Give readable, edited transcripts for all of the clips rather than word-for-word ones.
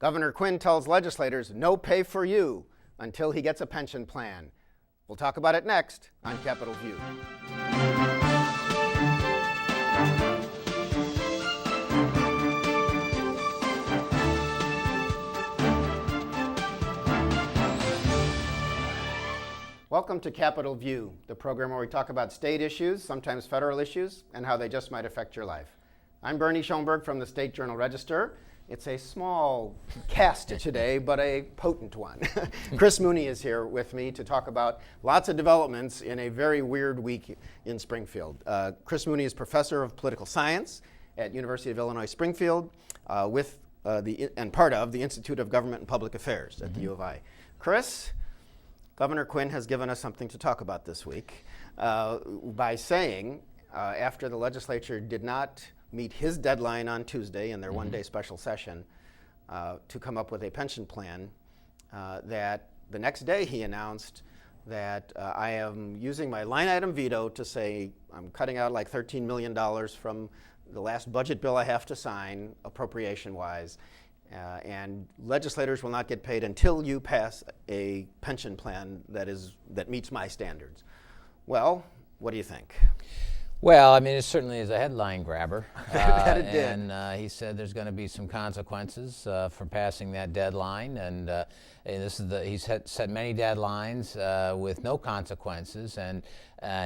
Governor Quinn tells legislators no pay for you until he gets a pension plan. We'll talk about it next on Capitol View. Welcome to Capitol View, the program where we talk about state issues, sometimes federal issues, and how they just might affect your life. I'm Bernie Schoenburg from the State Journal-Register. It's a small cast today, but a potent one. Chris Mooney is here with me to talk about lots of developments in a very weird week in Springfield. Chris Mooney is professor of political science at University of Illinois Springfield and part of the Institute of Government and Public Affairs at the U of I. Chris, Governor Quinn has given us something to talk about this week by saying after the legislature did not meet his deadline on Tuesday in their one-day special session to come up with a pension plan, that the next day he announced that I am using my line item veto to say I'm cutting out like $13 million from the last budget bill I have to sign appropriation-wise, and legislators will not get paid until you pass a pension plan that meets my standards. Well, what do you think? Well, I mean, it certainly is a headline grabber. That it did. And he said there's going to be some consequences for passing that deadline. And he's set many deadlines with no consequences. And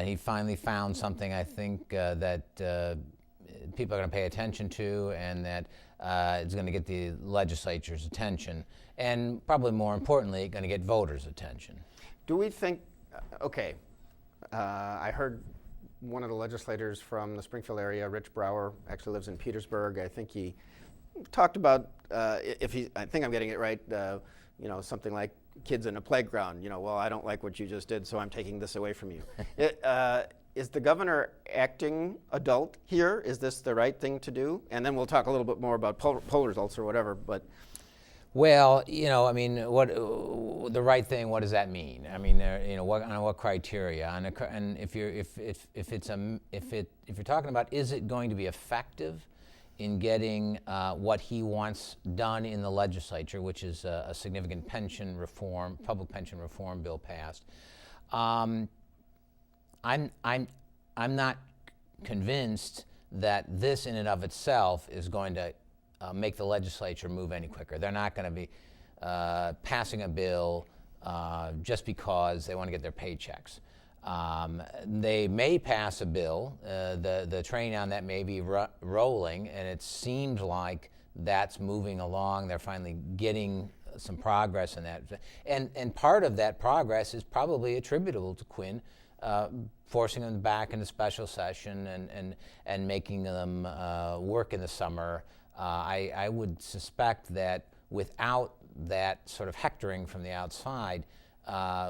he finally found something, I think, that people are going to pay attention to, and that it's going to get the legislature's attention. And probably more importantly, going to get voters' attention. Do we think, I heard one of the legislators from the Springfield area, Rich Brower, actually lives in Petersburg. I think he talked about, I think I'm getting it right, something like kids in a playground, well, I don't like what you just did, so I'm taking this away from you. Is the governor acting adult here? Is this the right thing to do? And then we'll talk a little bit more about poll results or whatever, but. Well, I mean, what the right thing? What does that mean? I mean, on what criteria? And if you're talking about, is it going to be effective in getting what he wants done in the legislature, which is a significant pension reform, public pension reform bill passed? I'm not convinced that this in and of itself is going to make the legislature move any quicker. They're not going to be passing a bill just because they want to get their paychecks. They may pass a bill. The train on that may be rolling, and it seems like that's moving along. They're finally getting some progress in that. And part of that progress is probably attributable to Quinn forcing them back into special session and making them work in the summer. I would suspect that without that sort of hectoring from the outside,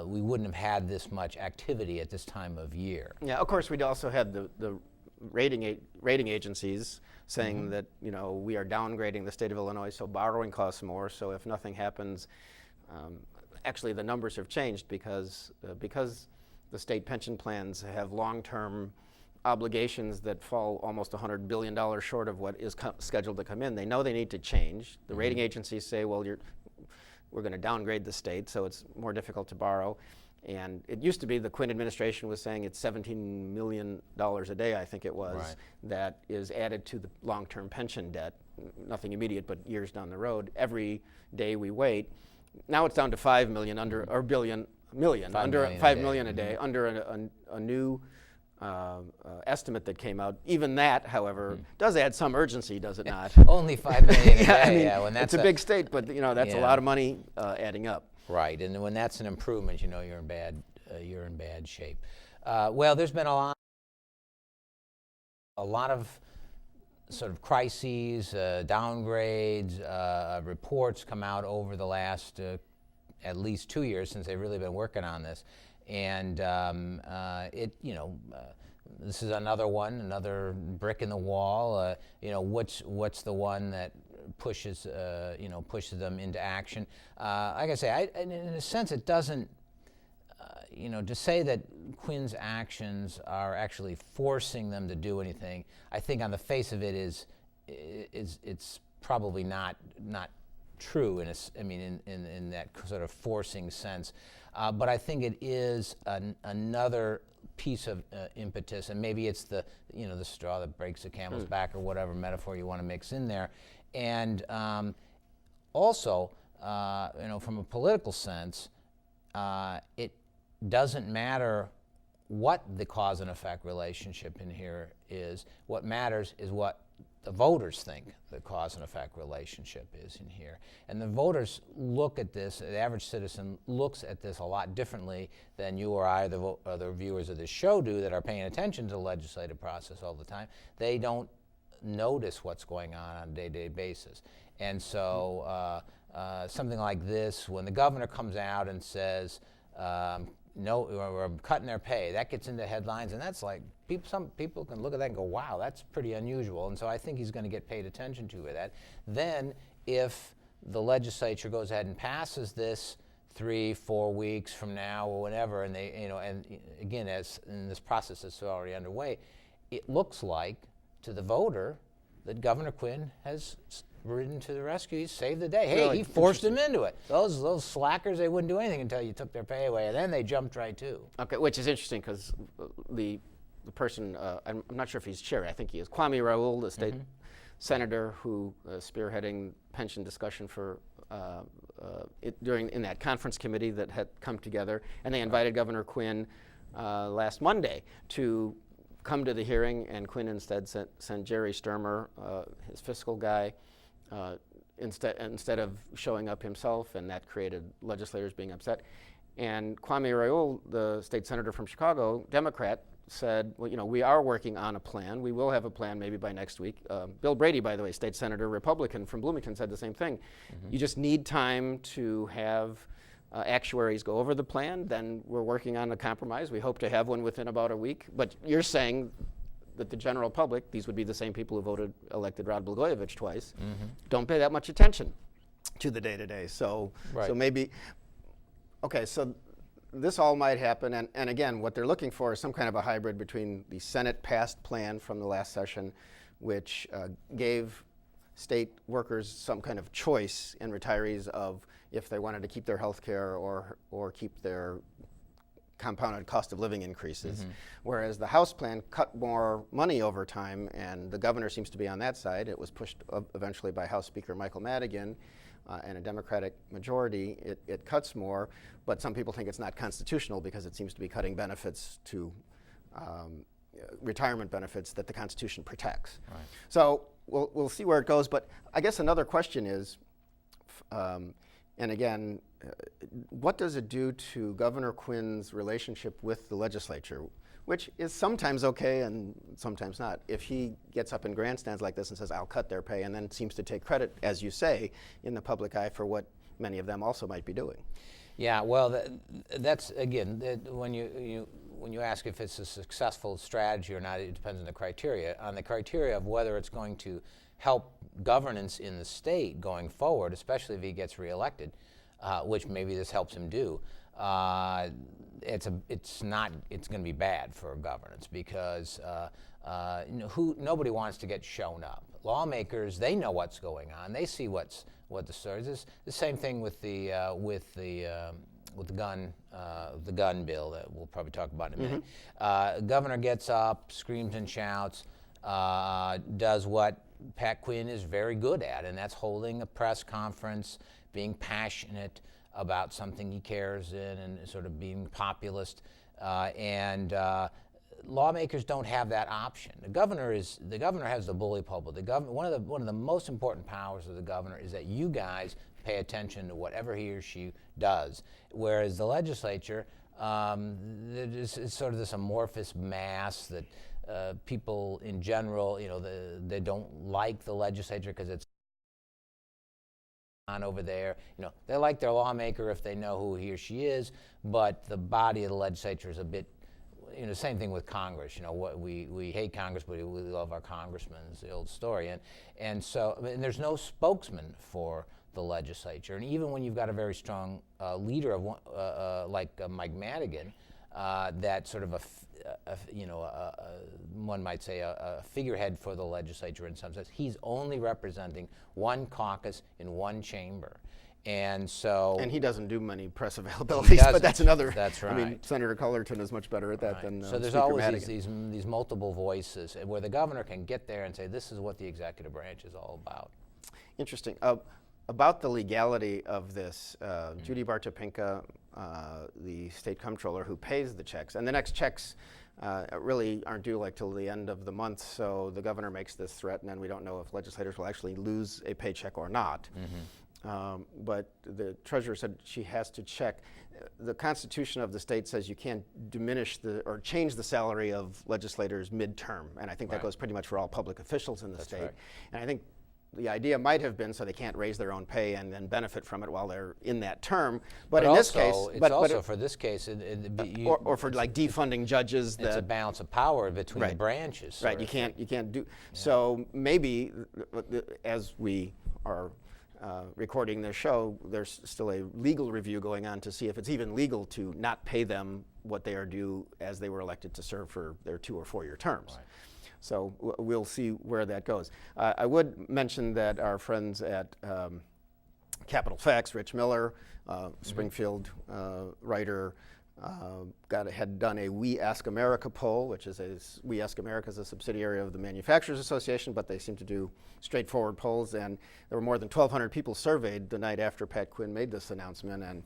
we wouldn't have had this much activity at this time of year. Yeah, of course, we'd also had the rating agencies saying that we are downgrading the state of Illinois, so borrowing costs more. So if nothing happens, actually the numbers have changed because the state pension plans have long-term obligations that fall almost $100 billion short of what is scheduled to come in. They know they need to change. The rating agencies say, well, we're going to downgrade the state, so it's more difficult to borrow. And it used to be the Quinn administration was saying it's $17 million a day, I think it was, right, that is added to the long-term pension debt. Nothing immediate, but years down the road. Every day we wait. Now it's down to $5 million under $5 million a day, under a new estimate that came out. Even that, however, does add some urgency, does it not? Only $5 million a day. When that's it's a big state, but that's a lot of money adding up. Right, and when that's an improvement, you're in bad shape. Well, there's been a lot of sort of crises, downgrades, reports come out over the last at least 2 years since they've really been working on this. And this is another brick in the wall. What's the one that pushes them into action? Like I say, in a sense, it doesn't. To say that Quinn's actions are actually forcing them to do anything, I think on the face of it it's probably not true in that sort of forcing sense. But I think it is another piece of impetus, and maybe it's the straw that breaks the camel's back, or whatever metaphor you want to mix in there. And also, from a political sense, it doesn't matter what the cause and effect relationship in here is. What matters is what the voters think the cause and effect relationship is in here. And the voters look at this, the average citizen looks at this a lot differently than you or I, the viewers of this show, do, that are paying attention to the legislative process all the time. They don't notice what's going on a day-to-day basis. And so something like this, when the governor comes out and says, no, we're cutting their pay, that gets into headlines, and that's like, some people can look at that and go, wow, that's pretty unusual. And so I think he's going to get paid attention to with that. Then if the legislature goes ahead and passes this 3-4 weeks from now or whenever, and they, and again, as in this process is already underway, it looks like to the voter that Governor Quinn has ridden to the rescue. He saved the day. Hey, really, he forced them into it. Those slackers, they wouldn't do anything until you took their pay away, and then they jumped right to. Okay, which is interesting because the person, I'm not sure if he's chair, I think he is, Kwame Raoul, the state senator who spearheading pension discussion for in that conference committee that had come together, and they invited Governor Quinn last Monday to come to the hearing, and Quinn instead sent Jerry Sturmer, his fiscal guy, instead of showing up himself, and that created legislators being upset. And Kwame Raoul, the state senator from Chicago, Democrat, said, well, we are working on a plan. We will have a plan maybe by next week. Bill Brady, by the way, state senator, Republican from Bloomington, said the same thing. You just need time to have actuaries go over the plan. Then we're working on a compromise. We hope to have one within about a week. But you're saying that the general public, these would be the same people who elected Rod Blagojevich twice, don't pay that much attention to the day-to-day. So maybe, okay, so this all might happen, and again, what they're looking for is some kind of a hybrid between the Senate-passed plan from the last session, which gave state workers some kind of choice, and retirees, of if they wanted to keep their health care or keep their compounded cost of living increases. Whereas the House plan cut more money over time, and the governor seems to be on that side. It was pushed eventually by House Speaker Michael Madigan, and a Democratic majority. It cuts more, but some people think it's not constitutional because it seems to be cutting benefits to retirement benefits that the Constitution protects. Right. So we'll see where it goes, but I guess another question is, and again, what does it do to Governor Quinn's relationship with the legislature, which is sometimes okay and sometimes not, if he gets up in grandstands like this and says, I'll cut their pay, and then seems to take credit, as you say, in the public eye for what many of them also might be doing? Yeah, well, that's, again, when you ask if it's a successful strategy or not, it depends on the criteria. On the criteria of whether it's going to help governance in the state going forward, especially if he gets reelected, which maybe this helps him do, it's going to be bad for governance because nobody wants to get shown up. Lawmakers, they know what's going on. They see what the story is. The same thing with the gun bill that we'll probably talk about in a minute. Governor gets up, screams and shouts, does what Pat Quinn is very good at, and that's holding a press conference, being passionate about something he cares in, and sort of being populist. And lawmakers don't have that option. The governor has the bully pulpit. One of the most important powers of the governor is that you guys pay attention to whatever he or she does, whereas the legislature is sort of this amorphous mass that people in general, they don't like the legislature because it's on over there. They like their lawmaker if they know who he or she is, but the body of the legislature is a bit, same thing with Congress. We hate Congress, but we love our congressmen. It's the old story. And so there's no spokesman for the legislature. And even when you've got a very strong leader of like Mike Madigan, that sort of one might say a figurehead for the legislature in some sense. He's only representing one caucus in one chamber. And so, and he doesn't do many press availabilities, but that's another. That's right. I mean, Senator Cullerton is much better at that than so there's Speaker always Madigan. these multiple voices where the governor can get there and say, this is what the executive branch is all about. Interesting. About the legality of this, Judy Bartopinka, the state comptroller who pays the checks, and the next checks really aren't due like till the end of the month, so the governor makes this threat, and then we don't know if legislators will actually lose a paycheck or not. But the treasurer said she has to check. The Constitution of the state says you can't diminish or change the salary of legislators midterm, and I think that goes pretty much for all public officials in the state. And I think the idea might have been so they can't raise their own pay and then benefit from it while they're in that term. But in also, this case, it's for this case, or for like defunding judges. It's a balance of power between the branches. Right. You can't do. Yeah. So maybe as we are recording this show, there's still a legal review going on to see if it's even legal to not pay them what they are due as they were elected to serve for their 2 or 4 year terms. Right. So we'll see where that goes. I would mention that our friends at Capitol Facts, Rich Miller, Springfield writer, had done a We Ask America poll, which is We Ask America is a subsidiary of the Manufacturers Association, but they seem to do straightforward polls, and there were more than 1,200 people surveyed the night after Pat Quinn made this announcement, and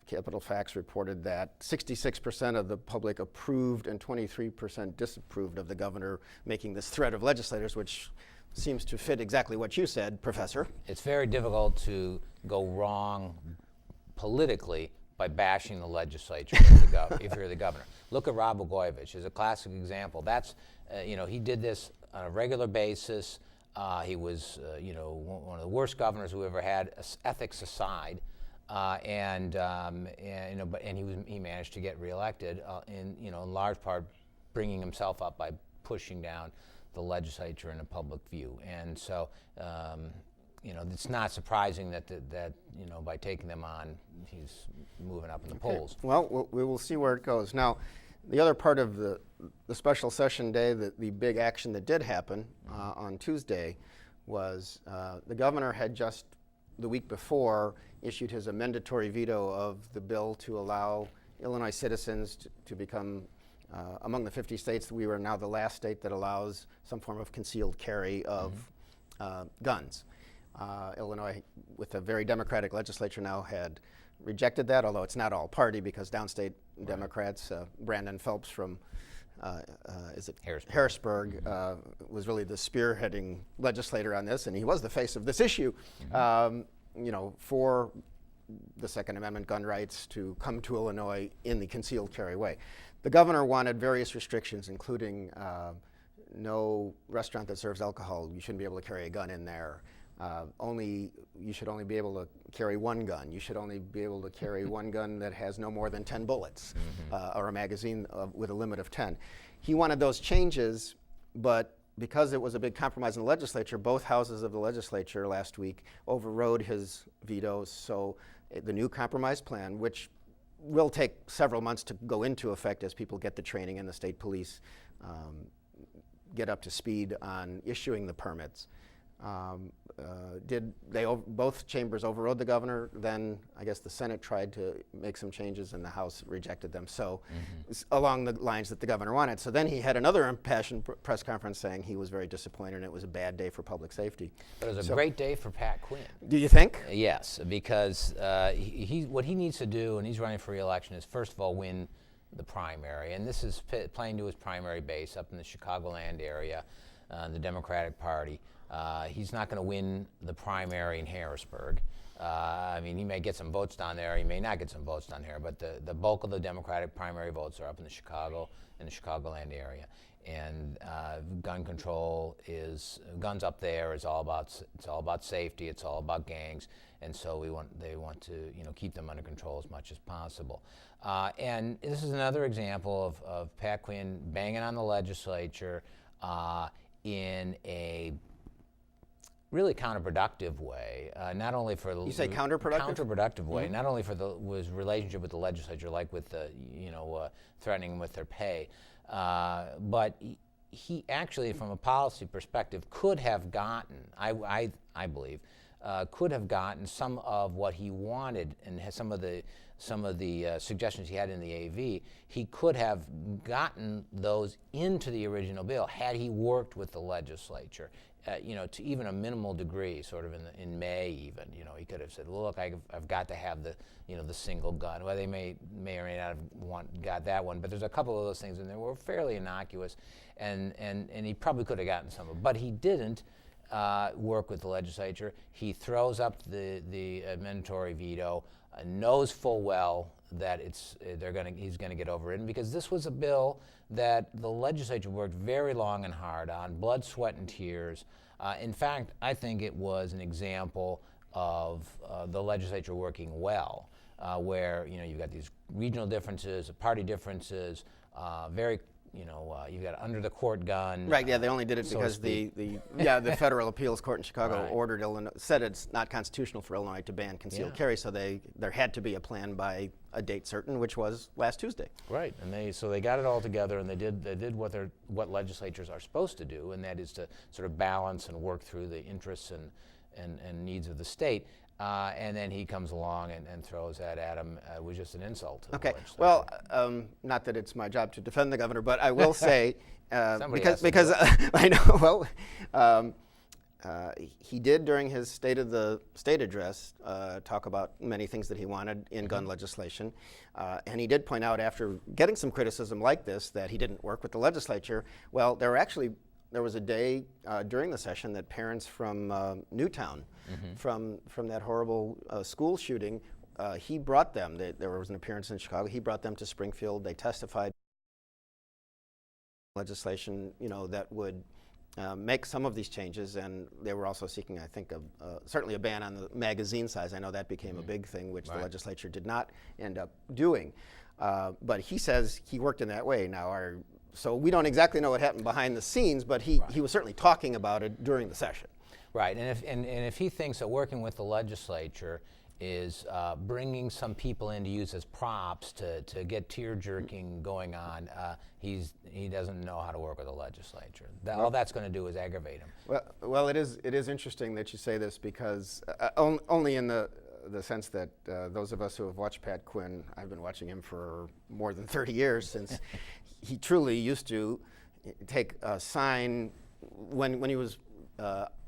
Capitol Facts reported that 66% of the public approved and 23% disapproved of the governor making this threat of legislators, which seems to fit exactly what you said, Professor. It's very difficult to go wrong politically by bashing the legislature if you're the governor. Look at Rod Blagojevich as a classic example. That's, he did this on a regular basis. He was, one of the worst governors we ever had, ethics aside. And he managed to get reelected in large part bringing himself up by pushing down the legislature in a public view. And so, it's not surprising that by taking them on, he's moving up in the polls. Well, we will see where it goes. Now, the other part of the special session day, the big action that did happen on Tuesday was the governor had just the week before issued his amendatory veto of the bill to allow Illinois citizens to become among the 50 states. We were now the last state that allows some form of concealed carry of guns. Illinois, with a very Democratic legislature now, had rejected that, although it's not all party because downstate Democrats, Brandon Phelps from Harrisburg was really the spearheading legislator on this, and he was the face of this issue, for the Second Amendment gun rights to come to Illinois in the concealed carry way. The governor wanted various restrictions, including no restaurant that serves alcohol, you shouldn't be able to carry a gun in there. You should only be able to carry one gun. You should only be able to carry one gun that has no more than 10 bullets, or a magazine with a limit of 10. He wanted those changes, but because it was a big compromise in the legislature, both houses of the legislature last week overrode his veto. So the new compromise plan, which will take several months to go into effect as people get the training and the state police get up to speed on issuing the permits. Both chambers overrode the governor. Then I guess the Senate tried to make some changes and the House rejected them. So along the lines that the governor wanted. So then he had another impassioned press conference saying he was very disappointed and it was a bad day for public safety. But it was a great day for Pat Quinn. Do you think? Yes, because what he needs to do, and he's running for re-election, is first of all win the primary. And this is playing to his primary base up in the Chicagoland area, the Democratic Party. He's not going to win the primary in Harrisburg. He may get some votes down there. He may not get some votes down here, but the bulk of the Democratic primary votes are up in the Chicagoland area. And gun control guns up there is all about safety. It's all about gangs, and so they want to keep them under control as much as possible. And this is another example of Pat Quinn banging on the legislature in a really counterproductive way, not only for the... You say counterproductive? Counterproductive way, not only for his relationship with the legislature, like with the, threatening with their pay, but he actually, from a policy perspective, could have gotten, I believe, could have gotten some of what he wanted, and some of the suggestions he had in the AV. He could have gotten those into the original bill had he worked with the legislature, to even a minimal degree, sort of in May even. He could have said, look, I've got to have the single gun. Well, they may or may not have got that one, but there's a couple of those things in there were fairly innocuous, and he probably could have gotten some of them. But he didn't work with the legislature. He throws up the mandatory veto, knows full well that he's gonna get overridden, because this was a bill that the legislature worked very long and hard on, blood, sweat, and tears. In fact, I think it was an example of the legislature working well, where you've got these regional differences, party differences, you've got under the court gun. Right. Yeah, they only did it because the federal appeals court in Chicago ordered said it's not constitutional for Illinois to ban concealed carry, so there had to be a plan by a date certain, which was last Tuesday. Right, and they got it all together, and they did what legislatures are supposed to do, and that is to sort of balance and work through the interests and needs of the state. And then he comes along and throws that at him. It was just an insult to the legislature. Well, not that it's my job to defend the governor, but I will say, because I know, he did during his State of the State address talk about many things that he wanted in gun legislation. And he did point out, after getting some criticism like this, that he didn't work with the legislature. Well, there was a day during the session that parents from Newtown, from that horrible school shooting, he brought them. There was an appearance in Chicago. He brought them to Springfield. They testified legislation, that would make some of these changes, and they were also seeking, I think, certainly a ban on the magazine size. I know that became a big thing, which the legislature did not end up doing. But he says he worked in that way. Now, so we don't exactly know what happened behind the scenes, but he was certainly talking about it during the session. Right, and if he thinks that working with the legislature is bringing some people in to use as props to get tear-jerking going on, he doesn't know how to work with the legislature. All that's going to do is aggravate him. Well, it is interesting that you say this, because only in the sense that those of us who have watched Pat Quinn, I've been watching him for more than 30 years, since he truly used to take a sign when he was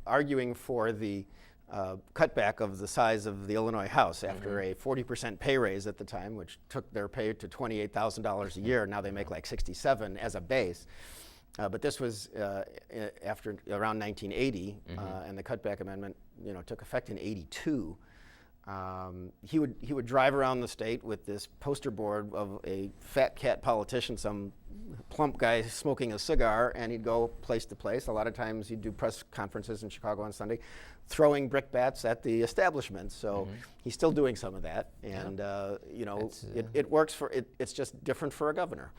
arguing for the cutback of the size of the Illinois House after a 40% pay raise at the time, which took their pay to $28,000 a year. Now they make like $67,000 as a base. But this was after around 1980, and the cutback amendment, took effect in '82. He would drive around the state with this poster board of a fat cat politician, some plump guy smoking a cigar, and he'd go place to place. A lot of times he'd do press conferences in Chicago on Sunday, throwing brickbats at the establishment. So he's still doing some of that, and it works for it. It's just different for a governor.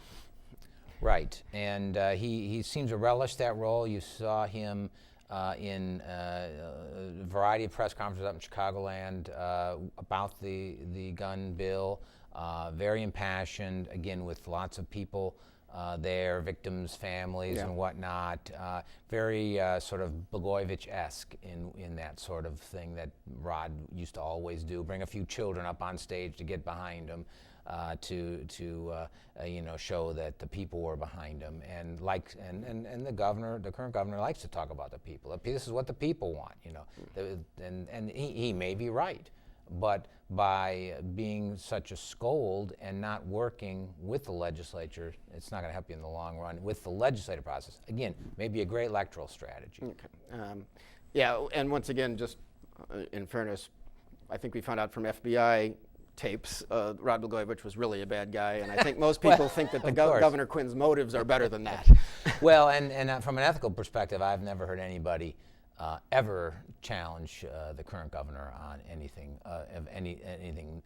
Right, and he seems to relish that role. You saw him in a variety of press conferences up in Chicagoland about the gun bill, very impassioned, again, with lots of people there, victims, families, and whatnot. Very sort of Blagojevich-esque in that sort of thing that Rod used to always do, bring a few children up on stage to get behind him. To show that the people were behind him, and the current governor likes to talk about the people. This is what the people want, and he may be right, but by being such a scold and not working with the legislature, it's not going to help you in the long run with the legislative process. Again, maybe a great electoral strategy. Okay. And once again, just in fairness, I think we found out from FBI tapes, Rod Blagojevich was really a bad guy, and I think most people think that the Governor Quinn's motives are better than that. Well, and from an ethical perspective, I've never heard anybody ever challenge the current governor on anything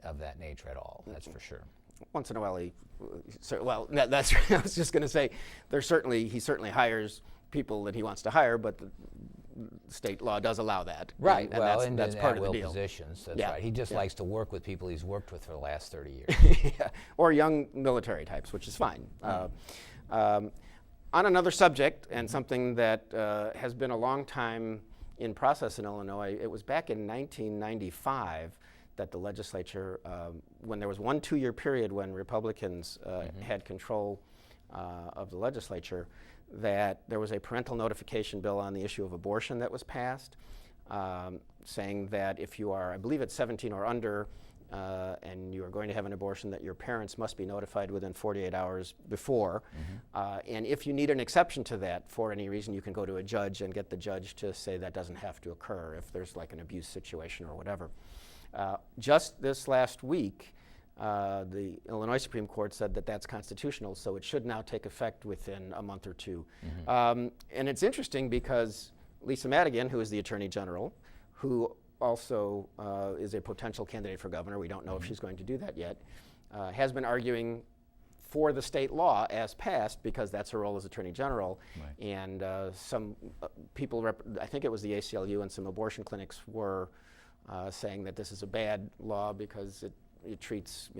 of that nature at all. That's for sure. Once in a while, that's I was just going to say, he certainly hires people that he wants to hire, but state law does allow that. Right. And that's part of the deal. Positions. That's right. He just likes to work with people he's worked with for the last 30 years. Yeah. Or young military types, which is fine. On another subject, and something that has been a long time in process in Illinois, it was back in 1995 that the legislature, when there was one 2-year period when Republicans had control of the legislature, that there was a parental notification bill on the issue of abortion that was passed, saying that if you are, I believe it's 17 or under, and you are going to have an abortion, that your parents must be notified within 48 hours before. And if you need an exception to that for any reason, you can go to a judge and get the judge to say that doesn't have to occur if there's like an abuse situation or whatever. Just this last week, the Illinois Supreme Court said that that's constitutional, so it should now take effect within a month or two. And it's interesting because Lisa Madigan, who is the Attorney General, who also is a potential candidate for governor, we don't know if she's going to do that yet, has been arguing for the state law as passed because that's her role as Attorney General. Right. And some people, I think it was the ACLU and some abortion clinics were saying that this is a bad law because it treats,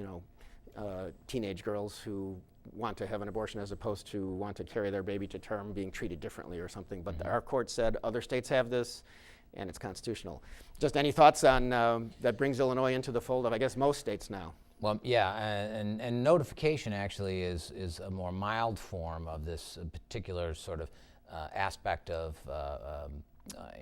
teenage girls who want to have an abortion as opposed to want to carry their baby to term being treated differently or something. But our court said other states have this and it's constitutional. Just any thoughts on that brings Illinois into the fold of, I guess, most states now? Well, yeah, and notification actually is a more mild form of this particular sort of aspect of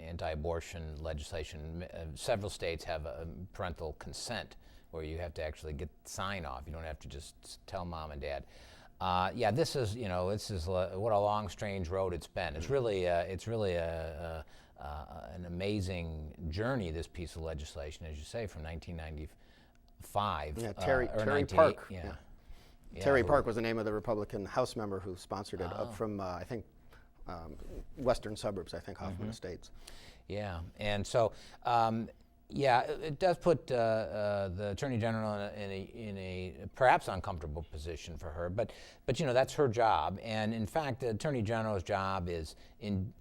anti-abortion legislation. Several states have parental consent, where you have to actually get sign off. You don't have to just tell mom and dad. Yeah, this is what a long, strange road it's been. It's really an amazing journey. This piece of legislation, as you say, from 1995. Yeah, Terry Park. Yeah. Terry Park was the name of the Republican House member who sponsored it, up from I think western suburbs. I think Hoffman Estates. Yeah, and so. Yeah, it does put the Attorney General in a perhaps uncomfortable position for her, but that's her job. And in fact, the Attorney General's job is in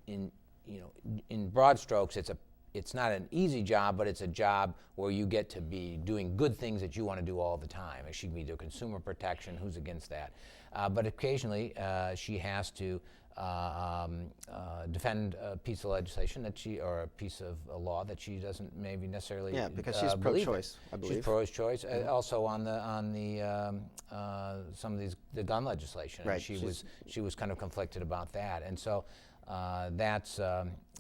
broad strokes, it's not an easy job, but it's a job where you get to be doing good things that you want to do all the time. She can be doing consumer protection. Who's against that? But occasionally, she has to defend a piece of legislation or a piece of a law that she doesn't maybe necessarily. Yeah, because she's pro-choice, I believe. She's pro-choice. Also on the some of the gun legislation. Right. She was kind of conflicted about that, and so that's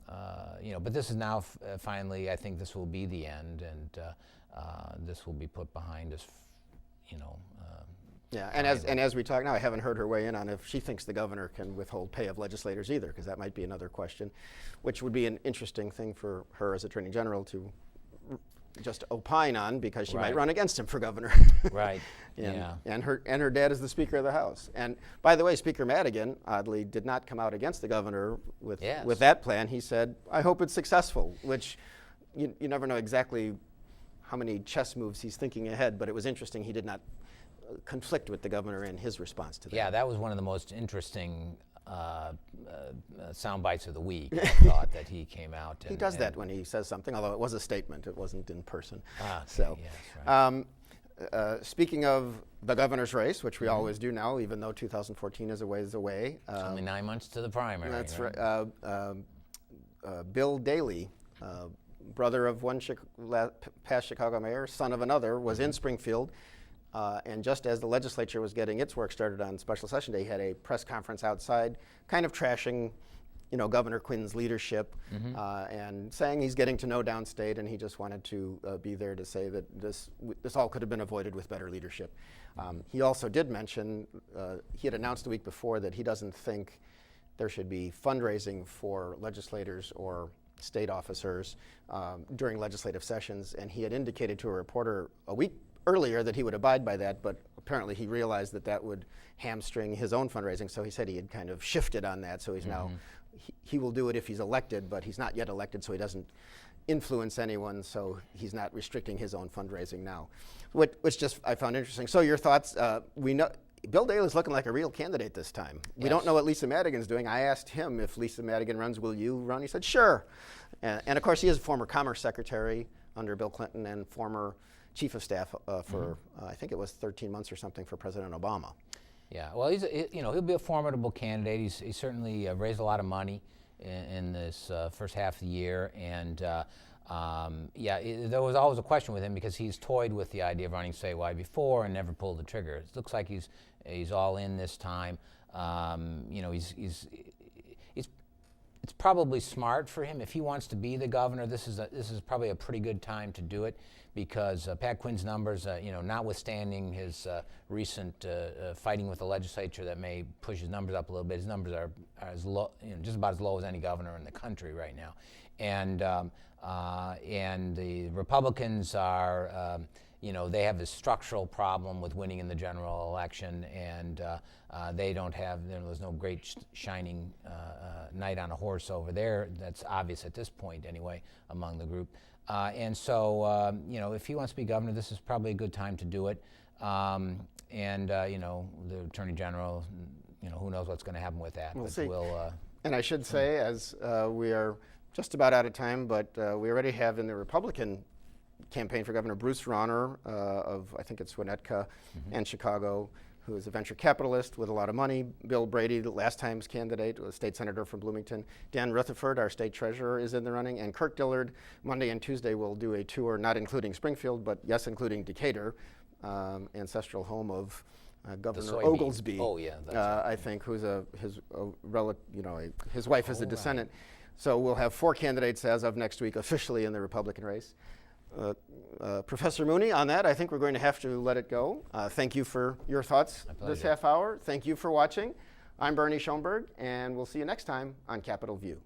But this is now finally. I think this will be the end, and this will be put behind us. Yeah, and as we talk now, I haven't heard her weigh in on if she thinks the governor can withhold pay of legislators either, because that might be another question, which would be an interesting thing for her as Attorney General to just opine on, because she might run against him for governor. Right. And her dad is the Speaker of the House. And by the way, Speaker Madigan oddly did not come out against the governor with that plan. He said, "I hope it's successful," which you never know exactly how many chess moves he's thinking ahead. But it was interesting. He did not conflict with the governor in his response to that. Yeah, that was one of the most interesting sound bites of the week. I thought that he came out. He does that when he says something, although it was a statement. It wasn't in person. So, yes, right. Speaking of the governor's race, which we always do now, even though 2014 is a ways away. It's only 9 months to the primary. That's right. Bill Daley, brother of one past Chicago mayor, son of another, was in Springfield. And just as the legislature was getting its work started on special session day, he had a press conference outside, kind of trashing, Governor Quinn's leadership, and saying he's getting to know downstate, and he just wanted to be there to say that this all could have been avoided with better leadership. He also did mention, he had announced the week before that he doesn't think there should be fundraising for legislators or state officers during legislative sessions, and he had indicated to a reporter a week earlier that he would abide by that, but apparently he realized that would hamstring his own fundraising, so he said he had kind of shifted on that, so he's now, he will do it if he's elected, but he's not yet elected, so he doesn't influence anyone, so he's not restricting his own fundraising now, which just I found interesting. So your thoughts, we know Bill Daley's looking like a real candidate this time. We don't know what Lisa Madigan's doing. I asked him, if Lisa Madigan runs, will you run? He said, sure. And of course, he is a former Commerce Secretary under Bill Clinton and former Chief of Staff for, I think it was 13 months or something for President Obama. Yeah, well, he'll be a formidable candidate. He's certainly raised a lot of money in this first half of the year, and there was always a question with him because he's toyed with the idea of running statewide before and never pulled the trigger. It looks like he's all in this time. It's probably smart for him if he wants to be the governor. This is probably a pretty good time to do it because Pat Quinn's numbers, notwithstanding his recent fighting with the legislature that may push his numbers up a little bit, his numbers are as low, just about as low as any governor in the country right now, and the Republicans are. They have this structural problem with winning in the general election, and they don't have, there's no great shining knight on a horse over there. That's obvious at this point anyway among the group. And so, if he wants to be governor, this is probably a good time to do it. The Attorney General, who knows what's going to happen with that. We'll see. We'll, and I should say, as we are just about out of time, but we already have in the Republican campaign for governor Bruce Rauner of, I think it's Winnetka and Chicago, who is a venture capitalist with a lot of money. Bill Brady, the last time's candidate, was state senator from Bloomington. Dan Rutherford, our state treasurer, is in the running. And Kirk Dillard, Monday and Tuesday, will do a tour, not including Springfield, but yes, including Decatur, ancestral home of Governor Oglesby. Oh yeah, that's I think, who's his wife is a descendant. So we'll have 4 candidates as of next week officially in the Republican race. Professor Mooney, on that, I think we're going to have to let it go. Thank you for your thoughts this half hour. Thank you for watching. I'm Bernie Schoenburg, and we'll see you next time on Capitol View.